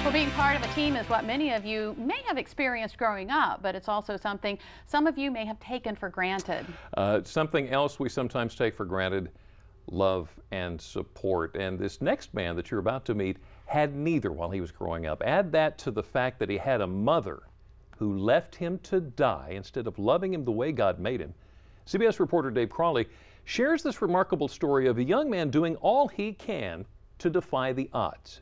Well, being part of a team is what many of you may have experienced growing up, but it's also something some of you may have taken for granted. Something else we sometimes take for granted, love and support. And this next man that you're about to meet had neither while he was growing up. Add that to the fact that he had a mother who left him to die instead of loving him the way God made him. CBS reporter Dave Crawley shares this remarkable story of a young man doing all he can to defy the odds.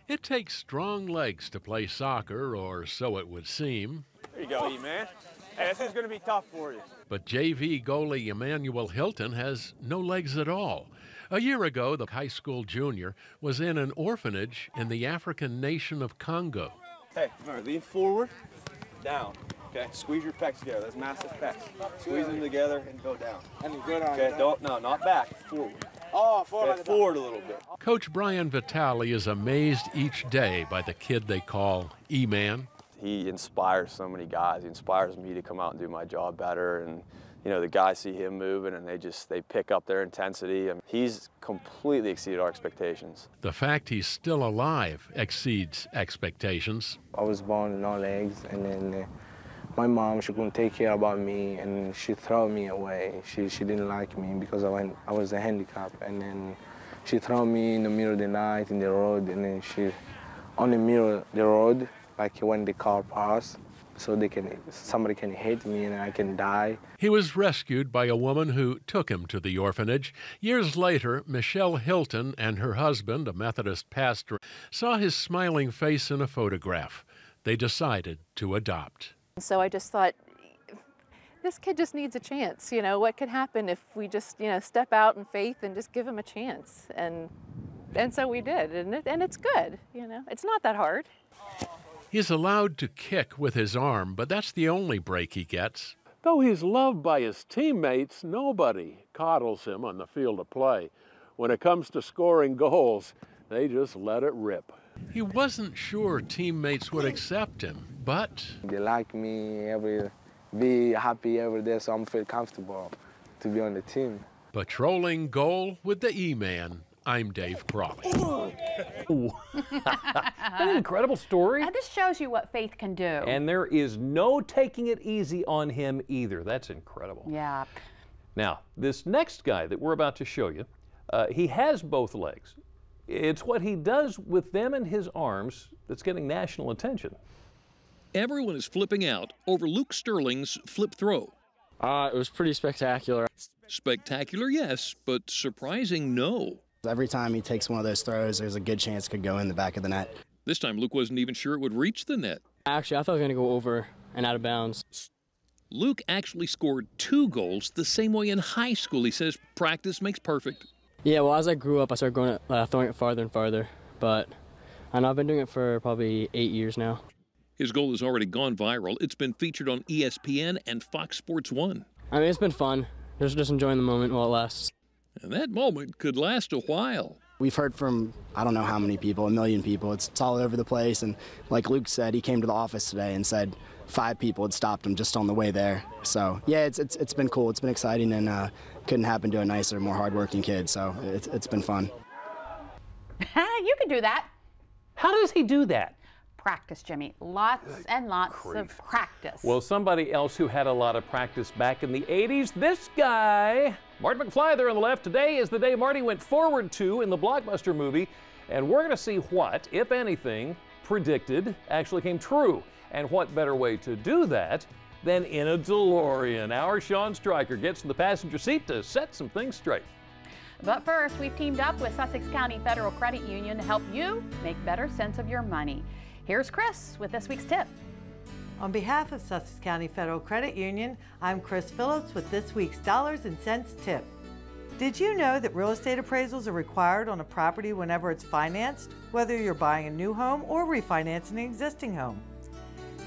It takes strong legs to play soccer, or so it would seem. There you go, E-man. Hey, this is going to be tough for you. But JV goalie Emmanuel Hilton has no legs at all. A year ago, the high school junior was in an orphanage in the African nation of Congo. Hey, remember, lean forward, down. Okay, squeeze your pecs together. That's massive pecs. Squeeze them together and go down. Okay, no, not back, forward. Oh, forward. Forward a little bit. Coach Brian Vitale is amazed each day by the kid they call E-Man. He inspires so many guys. He inspires me to come out and do my job better. And, you know, the guys see him moving and they pick up their intensity. And he's completely exceeded our expectations. The fact he's still alive exceeds expectations. I was born with no legs, and then my mom, she couldn't take care about me, and she threw me away. She didn't like me because I was a handicap, and then she threw me in the middle of the night in the road, and then she on the middle of the road, like when the car passed, so somebody can hit me and I can die. He was rescued by a woman who took him to the orphanage. Years later, Michelle Hilton and her husband, a Methodist pastor, saw his smiling face in a photograph. They decided to adopt. So I just thought, this kid just needs a chance. You know, what could happen if we just, step out in faith and just give him a chance? And so we did, and it's good. It's not that hard. He's allowed to kick with his arm, but that's the only break he gets. Though he's loved by his teammates, nobody coddles him on the field of play. When it comes to scoring goals, they just let it rip. He wasn't sure teammates would accept him, but they like me, be happy every day, so I'm feel comfortable to be on the team. Patrolling goal with the E-Man, I'm Dave Crawley. An incredible story. And this shows you what faith can do. And there is no taking it easy on him either. That's incredible. Yeah. Now, this next guy that we're about to show you, he has both legs. It's what he does with them in his arms that's getting national attention. Everyone is flipping out over Luke Sterling's flip throw. It was pretty spectacular. Spectacular, yes, but surprising, no. Every time he takes one of those throws, there's a good chance it could go in the back of the net. This time, Luke wasn't even sure it would reach the net. Actually, I thought it was going to go over and out of bounds. Luke actually scored 2 goals the same way in high school. He says practice makes perfect. Yeah, well, as I grew up, I started throwing it farther and farther. But I know I've been doing it for probably 8 years now. His goal has already gone viral. It's been featured on ESPN and Fox Sports 1. I mean, it's been fun. Just enjoying the moment while it lasts. And that moment could last a while. We've heard from, I don't know how many people, 1 million people. It's all over the place. And like Luke said, he came to the office today and said 5 people had stopped him just on the way there. So, yeah, it's been cool. It's been exciting, and couldn't happen to a nicer, more hardworking kid. So it's been fun. You can do that. How does he do that? Practice, Jimmy. Lots and lots of practice. Well, somebody else who had a lot of practice back in the 80s, this guy, Marty McFly there on the left. Today is the day Marty went forward to in the blockbuster movie, and we're going to see what, if anything, predicted actually came true. And what better way to do that than in a DeLorean? Our Sean Stryker gets in the passenger seat to set some things straight. But first, we've teamed up with Sussex County Federal Credit Union to help you make better sense of your money. Here's Chris with this week's tip. On behalf of Sussex County Federal Credit Union, I'm Chris Phillips with this week's Dollars and Cents tip. Did you know that real estate appraisals are required on a property whenever it's financed, whether you're buying a new home or refinancing an existing home?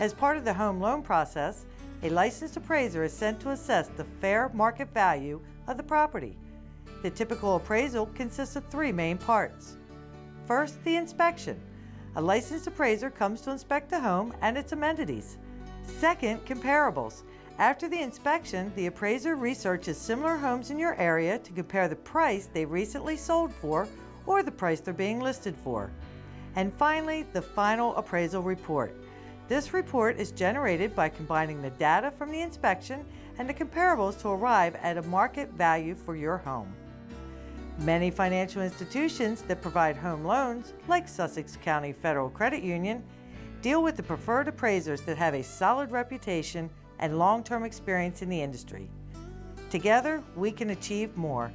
As part of the home loan process, a licensed appraiser is sent to assess the fair market value of the property. The typical appraisal consists of 3 main parts. First, the inspection. A licensed appraiser comes to inspect the home and its amenities. Second, comparables. After the inspection, the appraiser researches similar homes in your area to compare the price they recently sold for or the price they're being listed for. And finally, the final appraisal report. This report is generated by combining the data from the inspection and the comparables to arrive at a market value for your home. Many financial institutions that provide home loans, like Sussex County Federal Credit Union, deal with the preferred appraisers that have a solid reputation and long-term experience in the industry. Together, we can achieve more.